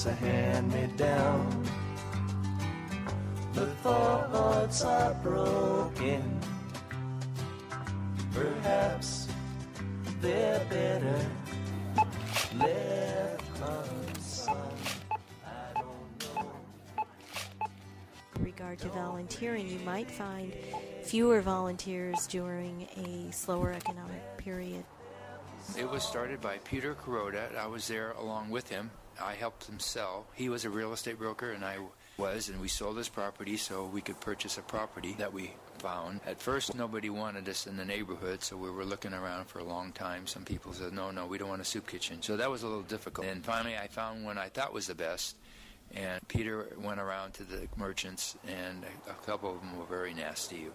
It's a hand-me-down. The thoughts are broken. Perhaps they're better left unsung. I don't know. In regard to volunteering, you might find fewer volunteers during a slower economic period. It was started by Peter Kuroda. I was there along with him. I helped him sell. He was a real estate broker, and I was, and we sold his property so we could purchase a property that we found. At first, nobody wanted us in the neighborhood, so we were looking around for a long time. Some people said, no, we don't want a soup kitchen. So that was a little difficult. And finally, I found one I thought was the best, and Peter went around to the merchants, and a couple of them were very nasty,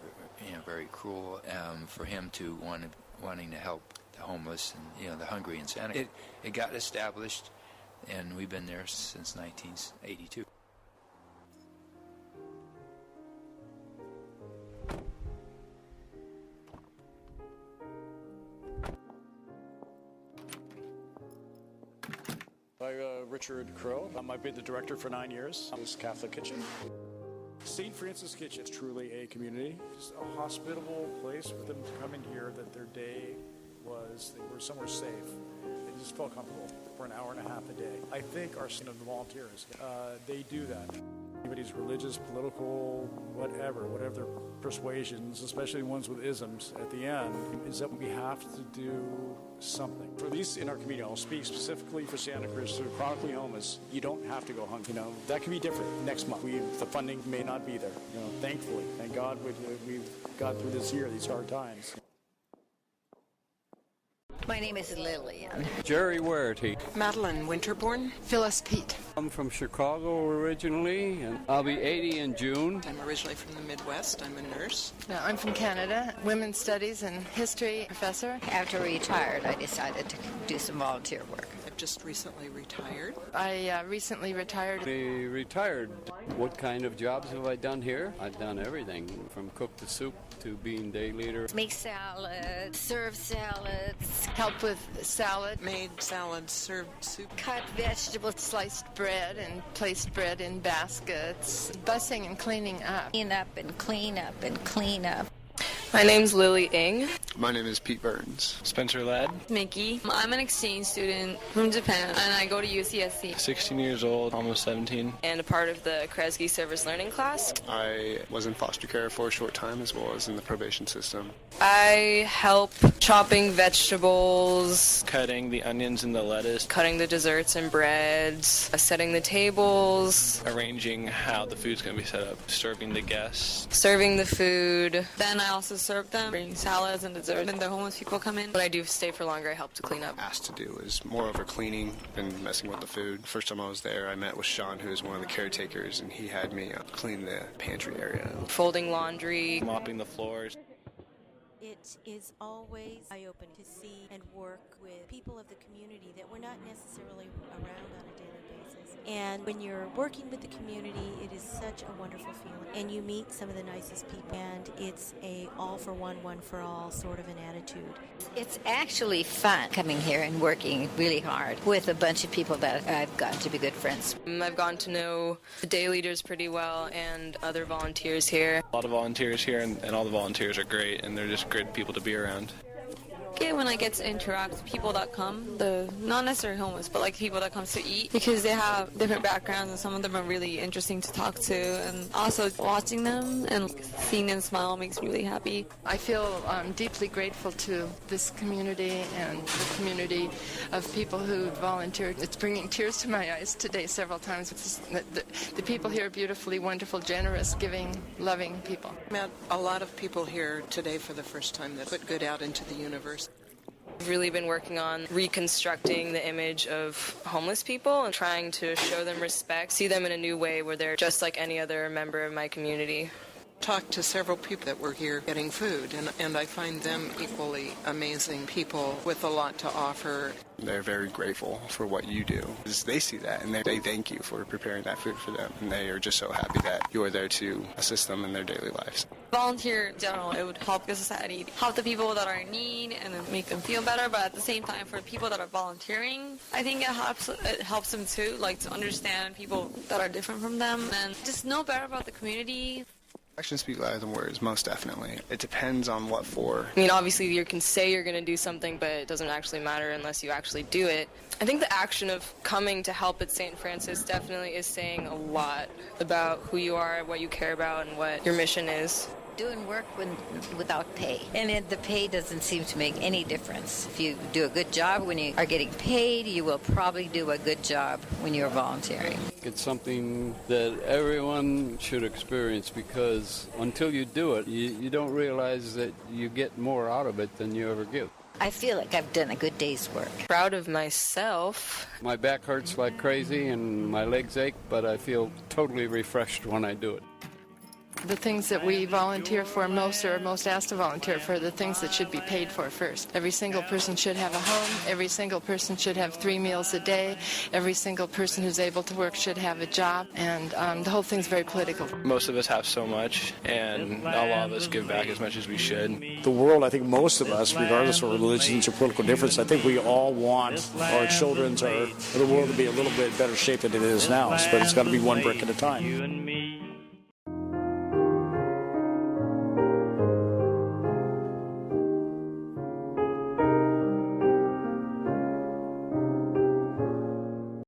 very cruel for him to wanting to help the homeless and the hungry in Santa. It got established, and we've been there since 1982. I'm Richard Crow. I've been the director for 9 years of this Catholic kitchen. St. Francis Kitchen is truly a community. It's a hospitable place for them to come in here that their day they were somewhere safe. They just felt comfortable for an hour and a half a day. I think our the volunteers, they do that. Anybody's religious, political, whatever their persuasions, especially ones with isms at the end, is that we have to do something. For these in our community, I'll speak specifically for Santa Cruz, through chronically homeless, you don't have to go hungry. That can be different next month. The funding may not be there. Thankfully, thank God we've got through this year, these hard times. My name is Lillian. Jerry Werty. Madeline Winterborn. Phyllis Pete. I'm from Chicago originally, and I'll be 80 in June. I'm originally from the Midwest. I'm a nurse. No, I'm from Canada, women's studies and history professor. After retired, I decided to do some volunteer work. I've just recently retired. I recently retired. Retired. What kind of jobs have I done here? I've done everything, from cook to soup to being day leader. Make salads, serve salads. Help with salad. Made salads, served soup. Cut vegetables, sliced bread and placed bread in baskets. Bussing and cleaning up. Clean up and clean up and clean up. My name's Lily Ng. My name is Pete Burns. Spencer Ladd. Mickey. I'm an exchange student from Japan, and I go to UCSC. 16 years old, almost 17. And a part of the Kresge Service Learning class. I was in foster care for a short time, as well as in the probation system. I help chopping vegetables. Cutting the onions and the lettuce. Cutting the desserts and breads. Setting the tables. Arranging how the food's going to be set up. Serving the guests. Serving the food. Then I also serve them, bring salads and desserts when the homeless people come in. When I do stay for longer, I help to clean up. Asked to do is more over cleaning than messing with the food. First time I was there, I met with Sean, who is one of the caretakers, and he had me clean the pantry area. Folding laundry. Mopping the floors. It is always eye-opening to see and work with people of the community that we're not necessarily around on a daily basis. And when you're working with the community, it is such a wonderful feeling. And you meet some of the nicest people, and it's a all for one, one for all sort of an attitude. It's actually fun coming here and working really hard with a bunch of people that I've gotten to be good friends. I've gotten to know the day leaders pretty well and other volunteers here. A lot of volunteers here, and all the volunteers are great, and they're just great people to be around. When I get to interact with people that come, not necessarily homeless, but like people that come to eat, because they have different backgrounds and some of them are really interesting to talk to, and also watching them and seeing them smile makes me really happy. I feel deeply grateful to this community and the community of people who volunteered. It's bringing tears to my eyes today several times. The people here are beautifully, wonderful, generous, giving, loving people. I met a lot of people here today for the first time that put good out into the universe. I've really been working on reconstructing the image of homeless people and trying to show them respect, see them in a new way where they're just like any other member of my community. talked to several people that were here getting food, and I find them equally amazing people with a lot to offer. They're very grateful for what you do. They see that, and they thank you for preparing that food for them, and they are just so happy that you are there to assist them in their daily lives. Volunteer in general, it would help the society, help the people that are in need, and then make them feel better. But at the same time, for people that are volunteering, I think it helps them too, like to understand people that are different from them and just know better about the community. Actions speak louder than words, most definitely. It depends on what for. I mean, obviously you can say you're going to do something, but it doesn't actually matter unless you actually do it. I think the action of coming to help at St. Francis definitely is saying a lot about who you are, what you care about, and what your mission is. Doing work without pay. And the pay doesn't seem to make any difference. If you do a good job when you are getting paid, you will probably do a good job when you're volunteering. It's something that everyone should experience, because until you do it, you don't realize that you get more out of it than you ever give. I feel like I've done a good day's work. Proud of myself. My back hurts like crazy and my legs ache, but I feel totally refreshed when I do it. The things that we volunteer for most, or most asked to volunteer for, are the things that should be paid for first. Every single person should have a home. Every single person should have 3 meals a day. Every single person who's able to work should have a job. And the whole thing's very political. Most of us have so much, and not a lot of us give back as much as we should. The world, I think most of us, regardless of religions or political difference, I think we all want our children's or the world to be a little bit better shape than it is now. But it's got to be one brick at a time.